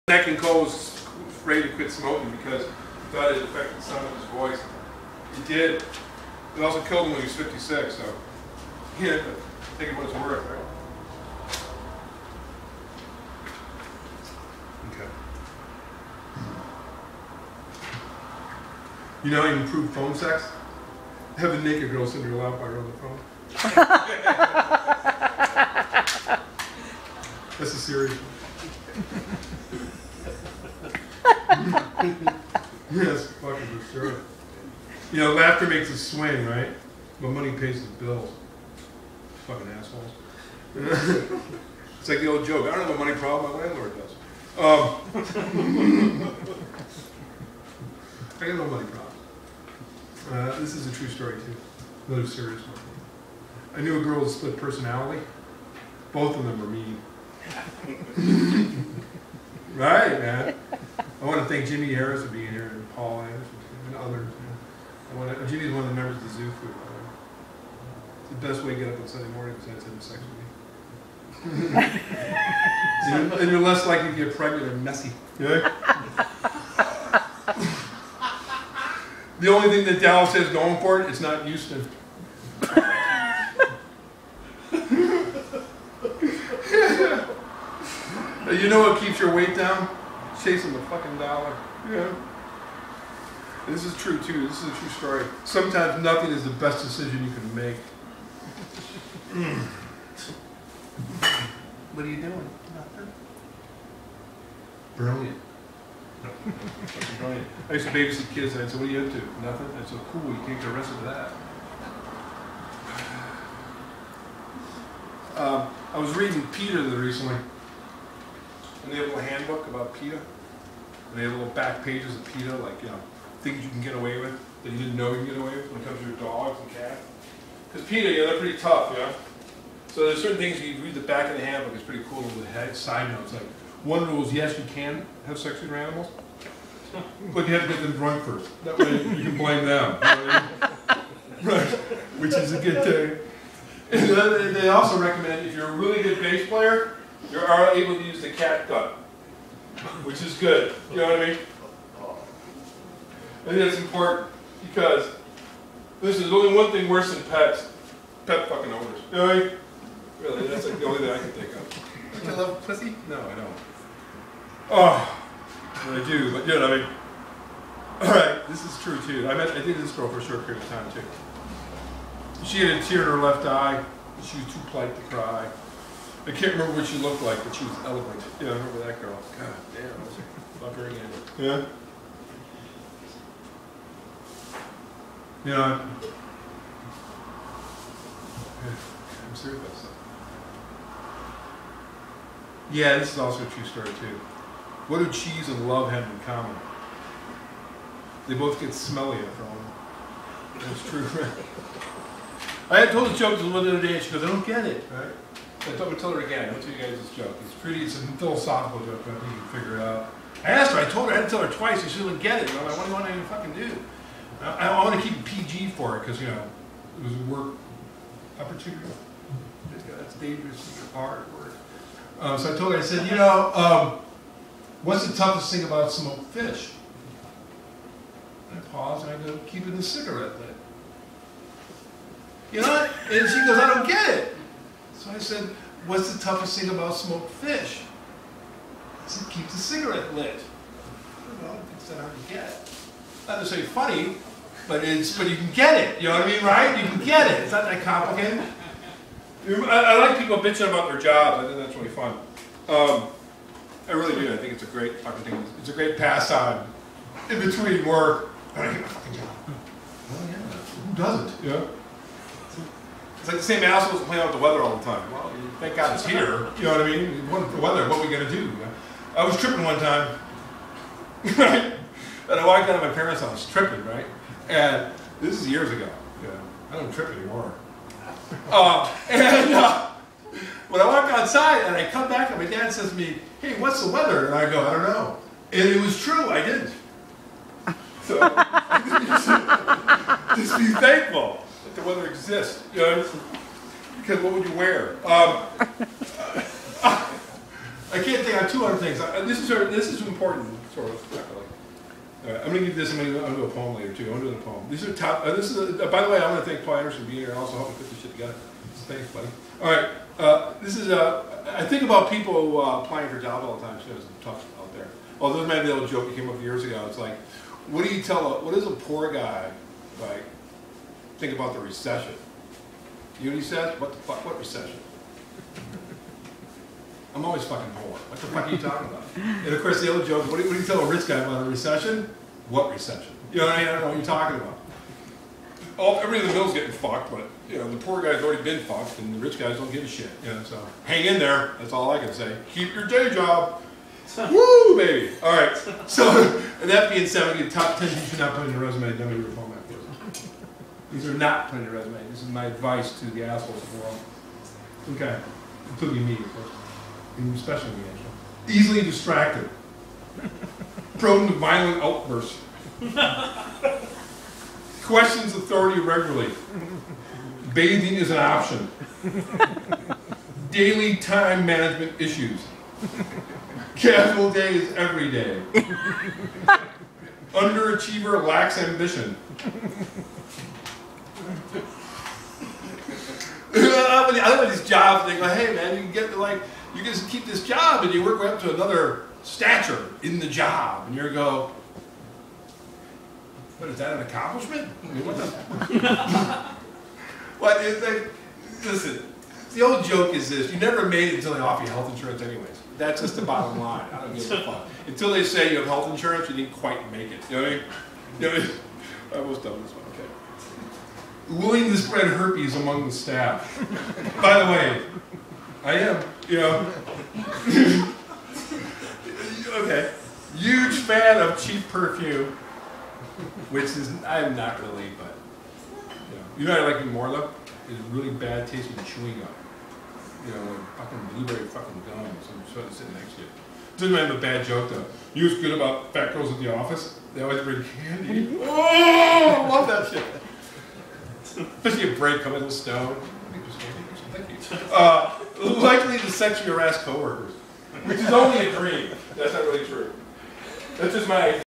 Neck and Cole was ready to quit smoking because he thought it affected some of his voice. It did. It also killed him when he was 56, so yeah, but take it what it's worth, right? Okay. You know how you improve phone sex? Have a naked girl send her lap while you're on the phone. That's a serious one. Yes, fucking for sure. You know, laughter makes us swing, right? But money pays the bills. Fucking assholes. It's like the old joke. I don't have a money problem, my landlord does. I got no money problem. This is a true story too. Another serious one. I knew a girl with split personality. Both of them were mean. Right, man. I want to thank Jimmy Harris for being here, and Paul Anderson, and others. Jimmy's one of the members of the Zoo Food. It's the best way to get up on Sunday morning besides having sex with me. And you're less likely to get pregnant or messy. Yeah? The only thing that Dallas has going for it is not Houston. You know what keeps your weight down? Chasing the fucking dollar. Yeah. This is true too. This is a true story. Sometimes nothing is the best decision you can make. What are you doing? Nothing. Brilliant. Brilliant. I used to babysit kids and I'd say, what are you up to? Nothing. I said, cool, you can't get arrested for that. I was reading PETA recently. And they have a little handbook about PETA. And they have little back pages of PETA, like, you know, things you can get away with that you didn't know you can get away with when it comes to your dogs and cats. Because PETA, you know, they're pretty tough, you know. So there's certain things you read the back of the handbook, it's pretty cool with the side notes. Like, one rule is yes, you can have sex with your animals, but you have to get them drunk first. That way you can blame them. You know what I mean? Right, which is a good thing. And they also recommend if you're a really good bass player, you are able to use the cat gun, which is good. You know what I mean? I think that's important because this is only one thing worse than pets. Pet fucking owners. You know what I mean? Really, that's like the only thing I can think of. Don't you love pussy? No, I don't. Oh, well, I do, but you know what I mean? Alright, this is true too. I did this girl for a short period of time too. She had a tear in her left eye. She was too polite to cry. I can't remember what she looked like, but she was eloquent. Yeah, I remember that girl. God damn, I was not very into it. Yeah? You know, I'm serious about stuff. Yeah, this is also a true story too. What do cheese and love have in common? They both get smelly after all. That's true, right? I had told this joke to the other day, and she goes, I don't get it, right? I'm going to tell her again. I'll tell you guys this joke. It's a philosophical joke. I think you can figure it out. I asked her. I told her. I had to tell her twice. She didn't get it. And I'm like, what do you want to fucking do? I want to keep it PG for it because, you know, it was a work opportunity. That's dangerous. It's hard work. So I told her. I said, you know, what's the toughest thing about smoked fish? And I paused and I go, keeping the cigarette lit. You know? And she goes, I don't get it. So I said, what's the toughest thing about smoked fish? I said, keep the cigarette lit. Well, it's not hard to get. Not necessarily funny, but you can get it. You know what I mean, right? You can get it. It's not that complicated. I like people bitching about their jobs. I think that's really fun. I really do. I think it's a great fucking thing. It's a great pastime in between work. I get my fucking job. Oh yeah. Who doesn't? Yeah. It's like the same assholes complaining about the weather all the time. Well, thank God it's here. You know what I mean? What the weather? What are we gonna do? I was tripping one time, right? And I walked out of my parents' house tripping, right? And this is years ago. Yeah. I don't trip anymore. When I walk outside and I come back and my dad says to me, "Hey, what's the weather?" And I go, "I don't know." And it was true. I didn't. So just be thankful that the weather exists. You know, because what would you wear? I I can't think of 200 things. This is important, sort of. I'm going to give this. I'm going to do a poem later too. I'm going to do a poem. These are top. By the way, I want to thank Paul Anderson for being here and also helping put this shit together. Thanks, buddy. All right. This is. I think about people applying for jobs all the time. It's tough out there. Oh, this might be a little joke that came up years ago. It's like, what does a poor guy like think about the recession? You know what he says? What the fuck? What recession? I'm always fucking poor. What the fuck are you talking about? And of course, the other joke, what do you tell a rich guy about a recession? What recession? You know what I mean? I don't know what you're talking about. Everybody in the middle's getting fucked, but you know, the poor guy's already been fucked, and the rich guys don't give a shit. You know, so hang in there. That's all I can say. Keep your day job. Woo, baby. All right. So, and that being said, we get top 10 you should not put in your resume. Don't even reform that first. These are not put in your resume. This is my advice to the assholes of the world. Okay, including me, of course. Especially me, actually. Easily distracted. Prone to violent outbursts. Questions authority regularly. Bathing is an option. Daily time management issues. Casual days every day. Underachiever lacks ambition. I look at these jobs and they go, hey man, you can get like, you can just keep this job and you work way up to another stature in the job. And you go, what, is that an accomplishment? I mean, what the? What, it's like, listen, the old joke is this, you never made it until they offer you health insurance anyways. That's just the bottom line. I don't give a fuck. Until they say you have health insurance, you didn't quite make it. You know what I mean? You know what I mean? I almost done this one, okay. Willing to spread herpes among the staff. By the way, I am, you know. Okay. Huge fan of cheap perfume, which is, I'm not really, but, you know what I like even more though? Is really bad tasting chewing gum. You know, like fucking blueberry fucking gum. So I'm sitting next to you. Doesn't have a bad joke though. You know what's good about fat girls at the office? They always bring candy. Oh, I love that shit. Especially a break coming in the stone. Thank you. Likely to sexually harass coworkers, which is only a dream. That's not really true. That's just my